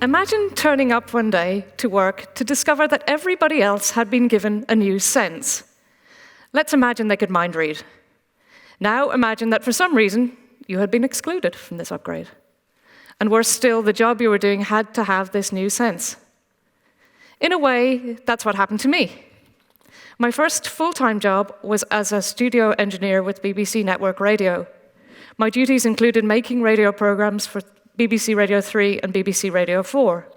Imagine turning up one day to work to discover that everybody else had been given a new sense. Let's imagine they could mind read. Now imagine that for some reason, you had been excluded from this upgrade. And worse still, the job you were doing had to have this new sense. In a way, that's what happened to me. My first full-time job was as a studio engineer with BBC Network Radio. My duties included making radio programs for BBC Radio 3 and BBC Radio 4.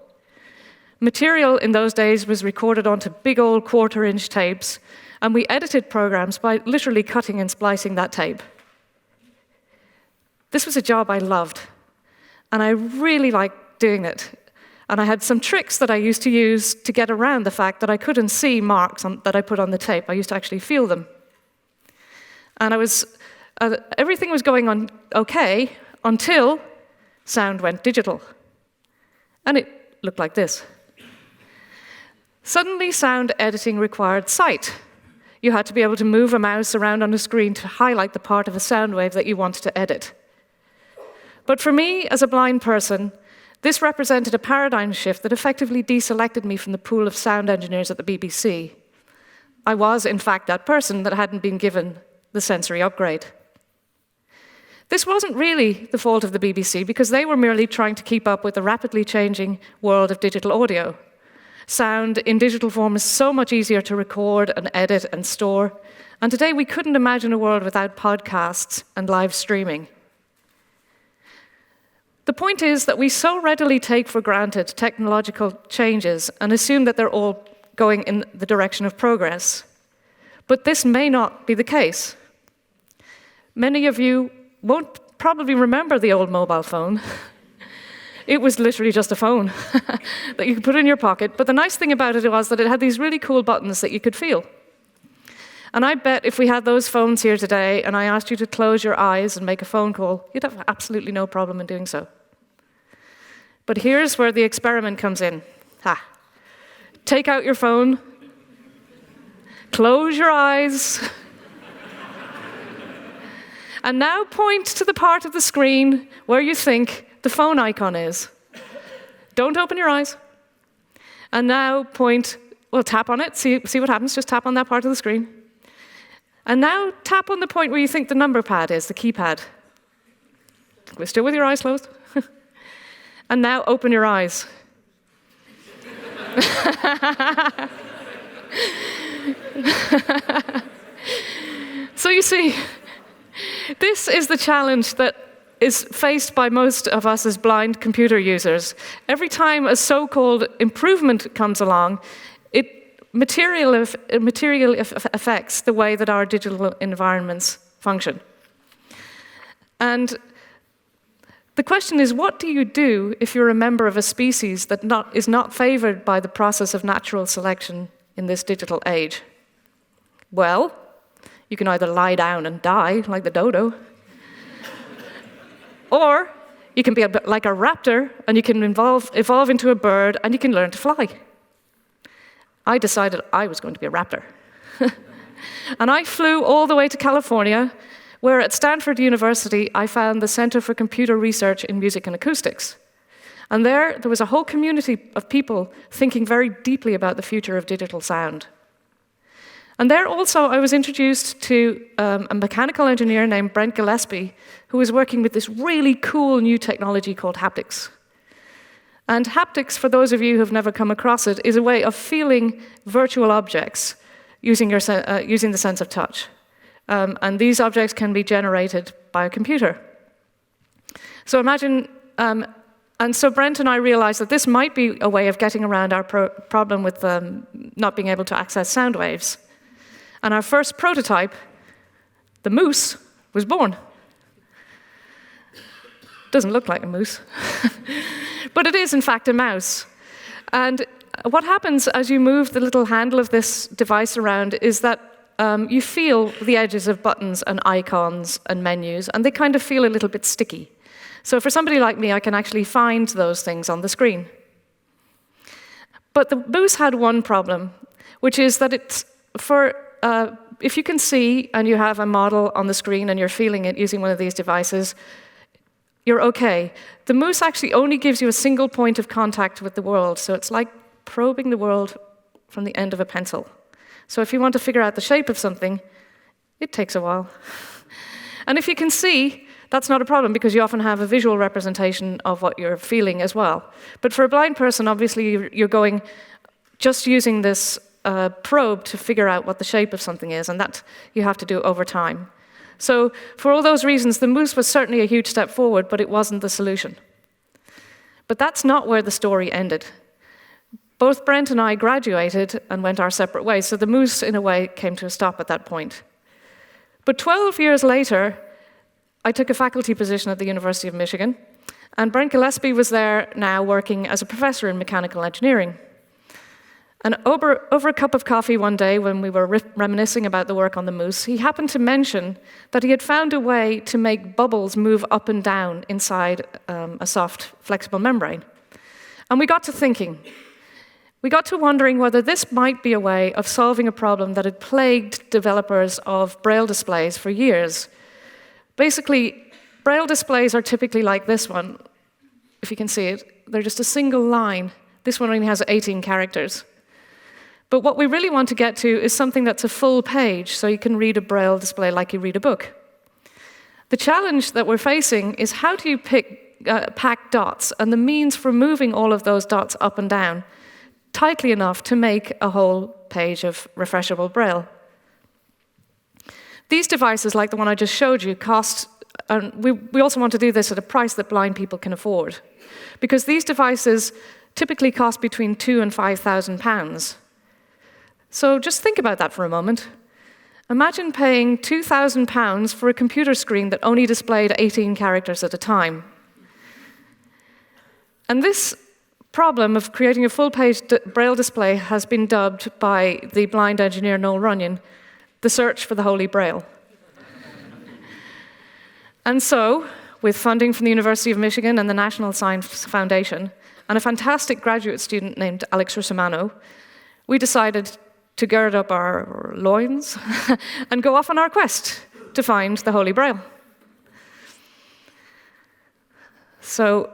Material in those days was recorded onto big old quarter-inch tapes, and we edited programs by literally cutting and splicing that tape. This was a job I loved, and I really liked doing it. And I had some tricks that I used to use to get around the fact that I couldn't see marks that I put on the tape. I used to actually feel them. And everything was going on okay until sound went digital. And it looked like this. Suddenly, sound editing required sight. You had to be able to move a mouse around on a screen to highlight the part of a sound wave that you wanted to edit. But for me, as a blind person, this represented a paradigm shift that effectively deselected me from the pool of sound engineers at the BBC. I was, in fact, that person that hadn't been given the sensory upgrade. This wasn't really the fault of the BBC, because they were merely trying to keep up with the rapidly changing world of digital audio. Sound in digital form is so much easier to record and edit and store, and today we couldn't imagine a world without podcasts and live streaming. The point is that we so readily take for granted technological changes and assume that they're all going in the direction of progress. But this may not be the case. Many of you won't probably remember the old mobile phone. It was literally just a phone that you could put in your pocket. But the nice thing about it was that it had these really cool buttons that you could feel. And I bet if we had those phones here today and I asked you to close your eyes and make a phone call, you'd have absolutely no problem in doing so. But here's where the experiment comes in. Take out your phone, close your eyes, and now point to the part of the screen where you think the phone icon is. Don't open your eyes. And now tap on it, see what happens, just tap on that part of the screen. And now tap on the point where you think the number pad is, the keypad. We're still with your eyes closed. And now open your eyes. So you see, this is the challenge that is faced by most of us as blind computer users. Every time a so-called improvement comes along, it materially affects the way that our digital environments function. And the question is, what do you do if you're a member of a species that is not favored by the process of natural selection in this digital age? Well, you can either lie down and die, like the dodo, or you can be a bit like a raptor, and you can evolve into a bird, and you can learn to fly. I decided I was going to be a raptor. And I flew all the way to California, where at Stanford University, I found the Center for Computer Research in Music and Acoustics. And there was a whole community of people thinking very deeply about the future of digital sound. And there also I was introduced to a mechanical engineer named Brent Gillespie, who was working with this really cool new technology called Haptics. And Haptics, for those of you who have never come across it, is a way of feeling virtual objects using the sense of touch. And these objects can be generated by a computer. So imagine, and so Brent and I realized that this might be a way of getting around our problem with not being able to access sound waves. And our first prototype, the moose, was born. Doesn't look like a moose, but it is in fact a mouse. And what happens as you move the little handle of this device around is that you feel the edges of buttons and icons and menus, and they kind of feel a little bit sticky. So for somebody like me, I can actually find those things on the screen. But the moose had one problem, which is that if you can see and you have a model on the screen and you're feeling it using one of these devices, you're okay. The moose actually only gives you a single point of contact with the world, so it's like probing the world from the end of a pencil. So if you want to figure out the shape of something, it takes a while. And if you can see, that's not a problem because you often have a visual representation of what you're feeling as well. But for a blind person, obviously, you're going just using this probe to figure out what the shape of something is, and that you have to do over time. So for all those reasons, the moose was certainly a huge step forward, but it wasn't the solution. But that's not where the story ended. Both Brent and I graduated and went our separate ways, so the moose, in a way, came to a stop at that point. But 12 years later, I took a faculty position at the University of Michigan, and Brent Gillespie was there now working as a professor in mechanical engineering. And over a cup of coffee one day, when we were reminiscing about the work on the moose, he happened to mention that he had found a way to make bubbles move up and down inside a soft, flexible membrane. And we got to thinking. We got to wondering whether this might be a way of solving a problem that had plagued developers of Braille displays for years. Basically, Braille displays are typically like this one. If you can see it, they're just a single line. This one only has 18 characters. But what we really want to get to is something that's a full page, so you can read a Braille display like you read a book. The challenge that we're facing is how do you pack dots and the means for moving all of those dots up and down tightly enough to make a whole page of refreshable Braille. These devices, like the one I just showed you, cost, and we also want to do this at a price that blind people can afford, because these devices typically cost between £2,000 and £5,000. So just think about that for a moment. Imagine paying £2,000 for a computer screen that only displayed 18 characters at a time. And this problem of creating a full-page Braille display has been dubbed by the blind engineer Noel Runyon the search for the Holy Braille. And so, with funding from the University of Michigan and the National Science Foundation, and a fantastic graduate student named Alex Russimano, we decided to gird up our loins and go off on our quest to find the Holy Braille. So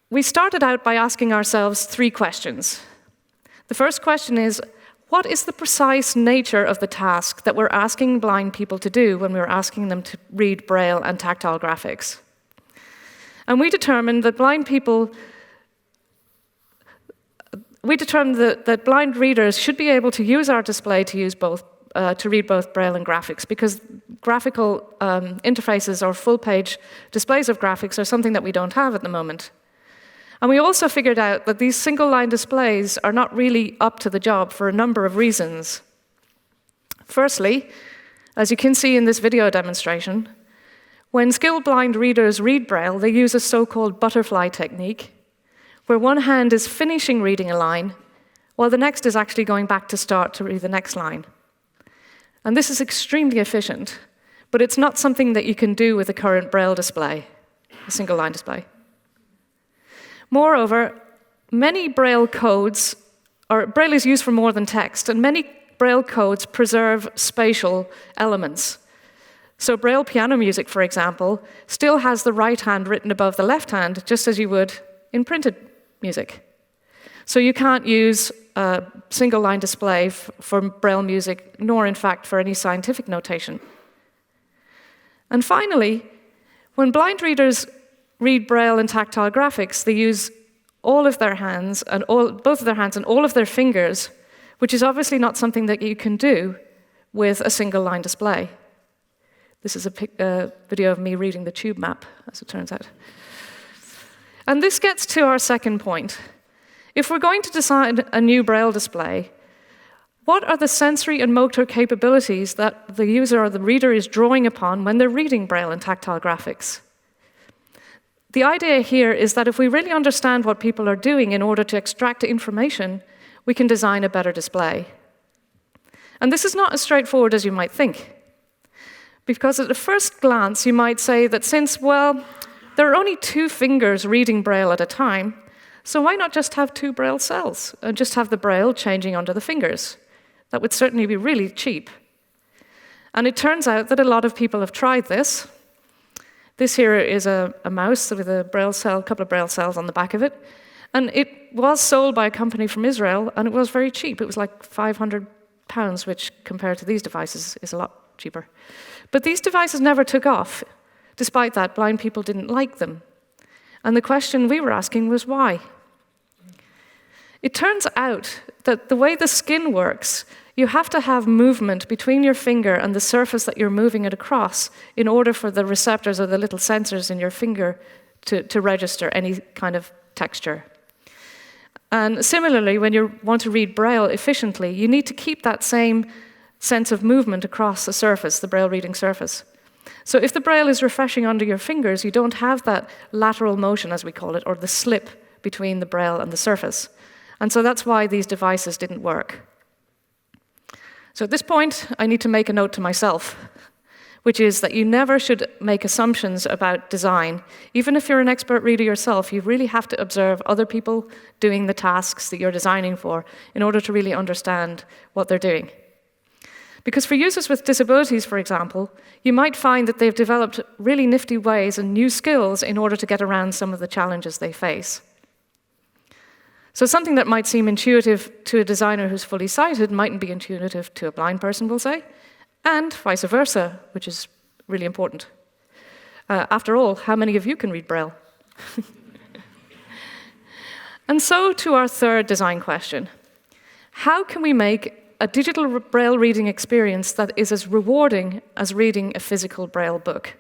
we started out by asking ourselves 3 questions. The first question is, what is the precise nature of the task that we're asking blind people to do when we're asking them to read Braille and tactile graphics? And we determined that that blind readers should be able to use our display to read both Braille and graphics, because graphical interfaces or full-page displays of graphics are something that we don't have at the moment. And we also figured out that these single-line displays are not really up to the job for a number of reasons. Firstly, as you can see in this video demonstration, when skilled blind readers read Braille, they use a so-called butterfly technique, where one hand is finishing reading a line, while the next is actually going back to start to read the next line. And this is extremely efficient, but it's not something that you can do with a current Braille display, a single-line display. Moreover, many Braille codes, or Braille is used for more than text, and many Braille codes preserve spatial elements. So Braille piano music, for example, still has the right hand written above the left hand, just as you would in printed music. So you can't use a single-line display for Braille music, nor in fact for any scientific notation. And finally, when blind readers read Braille and tactile graphics, they use all of their hands, and both of their hands and all of their fingers, which is obviously not something that you can do with a single-line display. This is a video of me reading the tube map, as it turns out. And this gets to our second point. If we're going to design a new Braille display, what are the sensory and motor capabilities that the user or the reader is drawing upon when they're reading Braille and tactile graphics? The idea here is that if we really understand what people are doing in order to extract information, we can design a better display. And this is not as straightforward as you might think. Because at a first glance, you might say that since, well, there are only 2 fingers reading Braille at a time, so why not just have 2 Braille cells and just have the Braille changing under the fingers? That would certainly be really cheap. And it turns out that a lot of people have tried this. This here is a mouse with a Braille cell, a couple of Braille cells on the back of it. And it was sold by a company from Israel, and it was very cheap. It was like £500, which compared to these devices is a lot cheaper. But these devices never took off. Despite that, blind people didn't like them. And the question we were asking was why? It turns out that the way the skin works, you have to have movement between your finger and the surface that you're moving it across in order for the receptors or the little sensors in your finger to register any kind of texture. And similarly, when you want to read Braille efficiently, you need to keep that same sense of movement across the surface, the Braille reading surface. So if the Braille is refreshing under your fingers, you don't have that lateral motion, as we call it, or the slip between the Braille and the surface. And so that's why these devices didn't work. So at this point, I need to make a note to myself, which is that you never should make assumptions about design. Even if you're an expert reader yourself, you really have to observe other people doing the tasks that you're designing for in order to really understand what they're doing. Because for users with disabilities, for example, you might find that they've developed really nifty ways and new skills in order to get around some of the challenges they face. So something that might seem intuitive to a designer who's fully sighted mightn't be intuitive to a blind person, we'll say, and vice versa, which is really important. After all, how many of you can read Braille? And so to our third design question. How can we make a digital Braille reading experience that is as rewarding as reading a physical Braille book?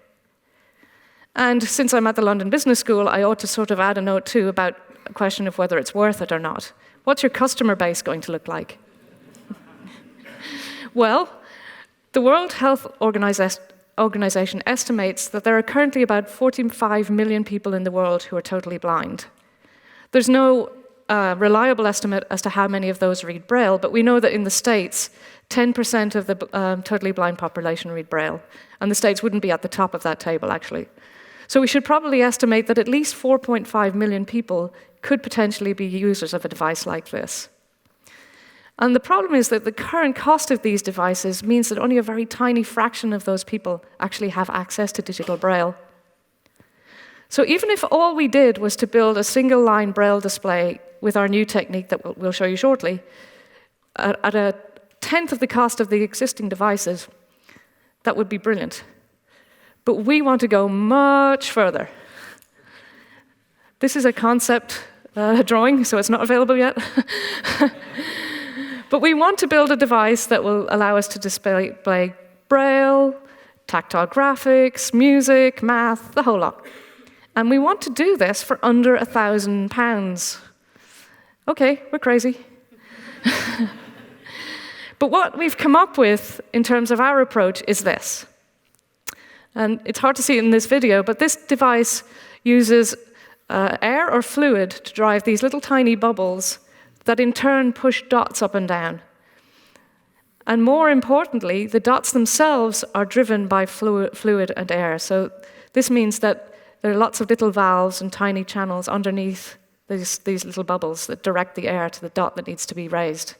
And since I'm at the London Business School, I ought to sort of add a note too about a question of whether it's worth it or not. What's your customer base going to look like? Well, the World Health Organization estimates that there are currently about 45 million people in the world who are totally blind. There's no reliable estimate as to how many of those read Braille, but we know that in the States, 10% of the totally blind population read Braille, and the States wouldn't be at the top of that table, actually. So we should probably estimate that at least 4.5 million people could potentially be users of a device like this. And the problem is that the current cost of these devices means that only a very tiny fraction of those people actually have access to digital Braille. So even if all we did was to build a single-line Braille display with our new technique that we'll show you shortly, at a tenth of the cost of the existing devices, that would be brilliant. But we want to go much further. This is a concept drawing, so it's not available yet. But we want to build a device that will allow us to display Braille, tactile graphics, music, math, the whole lot. And we want to do this for under £1,000. Okay, we're crazy. But what we've come up with in terms of our approach is this. And it's hard to see it in this video, but this device uses air or fluid to drive these little tiny bubbles that in turn push dots up and down. And more importantly, the dots themselves are driven by fluid and air. So this means that there are lots of little valves and tiny channels underneath these little bubbles that direct the air to the dot that needs to be raised.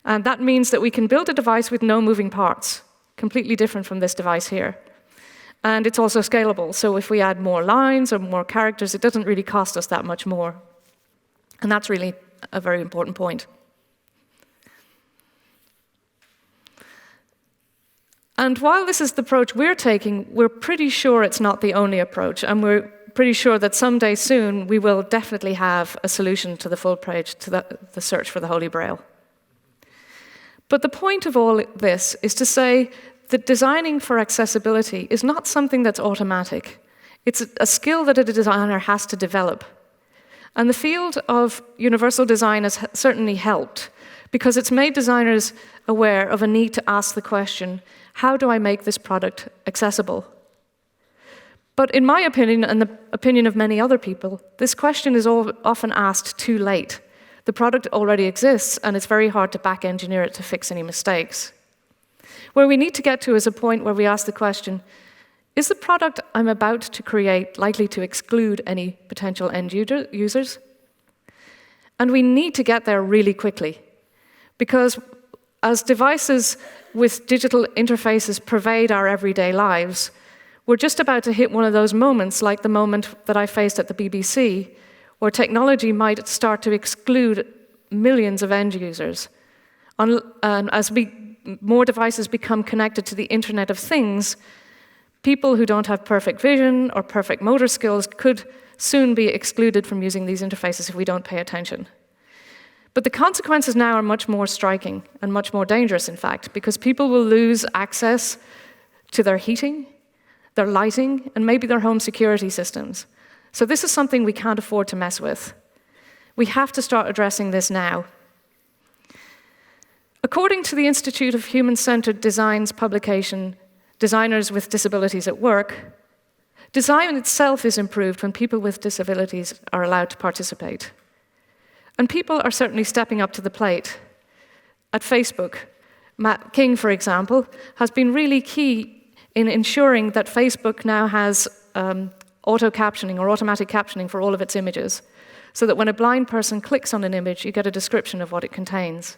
And that means that we can build a device with no moving parts, completely different from this device here. And it's also scalable, so if we add more lines or more characters, it doesn't really cost us that much more. And that's really a very important point. And while this is the approach we're taking, we're pretty sure it's not the only approach, and we're pretty sure that someday soon we will definitely have a solution to the full page, to the search for the Holy Braille. But the point of all this is to say that designing for accessibility is not something that's automatic. It's a skill that a designer has to develop. And the field of universal design has certainly helped, because it's made designers aware of a need to ask the question, how do I make this product accessible? But in my opinion, and the opinion of many other people, this question is often asked too late. The product already exists, and it's very hard to back-engineer it to fix any mistakes. Where we need to get to is a point where we ask the question, is the product I'm about to create likely to exclude any potential end users? And we need to get there really quickly, because as devices with digital interfaces pervade our everyday lives, We're just about to hit one of those moments, like the moment that I faced at the BBC, where technology might start to exclude millions of end users. As more devices become connected to the Internet of Things, people who don't have perfect vision or perfect motor skills could soon be excluded from using these interfaces if we don't pay attention. But the consequences now are much more striking and much more dangerous, in fact, because people will lose access to their heating, their lighting, and maybe their home security systems. So this is something we can't afford to mess with. We have to start addressing this now. According to the Institute of Human-Centered Design's publication, Designers with Disabilities at Work, design itself is improved when people with disabilities are allowed to participate. And people are certainly stepping up to the plate. At Facebook, Matt King, for example, has been really key in ensuring that Facebook now has auto-captioning or automatic captioning for all of its images, so that when a blind person clicks on an image, you get a description of what it contains.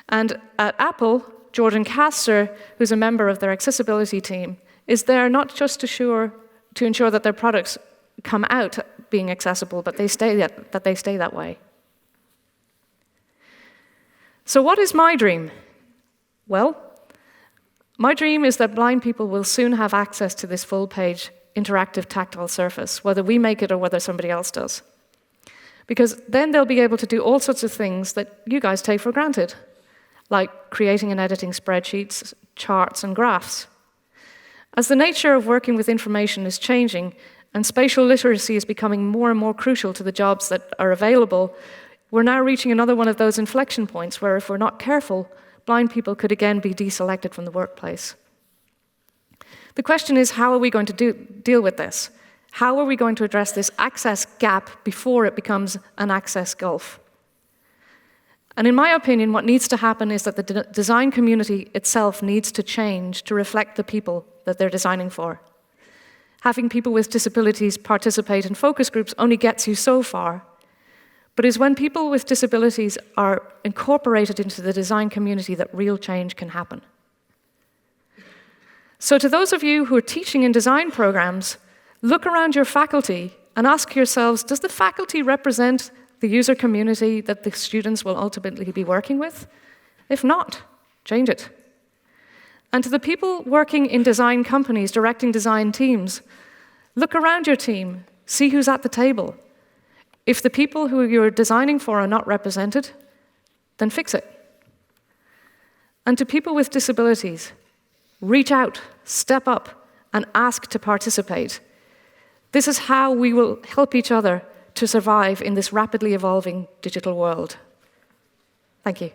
And at Apple, Jordan Castor, who's a member of their accessibility team, is there not just to ensure that their products come out being accessible, but that they stay that way. So what is my dream? Well, my dream is that blind people will soon have access to this full-page interactive tactile surface, whether we make it or whether somebody else does. Because then they'll be able to do all sorts of things that you guys take for granted, like creating and editing spreadsheets, charts, and graphs. As the nature of working with information is changing, and spatial literacy is becoming more and more crucial to the jobs that are available, we're now reaching another one of those inflection points where if we're not careful, blind people could again be deselected from the workplace. The question is, how are we going to deal with this? How are we going to address this access gap before it becomes an access gulf? And in my opinion, what needs to happen is that the design community itself needs to change to reflect the people that they're designing for. Having people with disabilities participate in focus groups only gets you so far, but it's when people with disabilities are incorporated into the design community that real change can happen. So to those of you who are teaching in design programs, look around your faculty and ask yourselves, does the faculty represent the user community that the students will ultimately be working with? If not, change it. And to the people working in design companies, directing design teams, look around your team, see who's at the table. If the people who you're designing for are not represented, then fix it. And to people with disabilities, reach out, step up, and ask to participate. This is how we will help each other to survive in this rapidly evolving digital world. Thank you.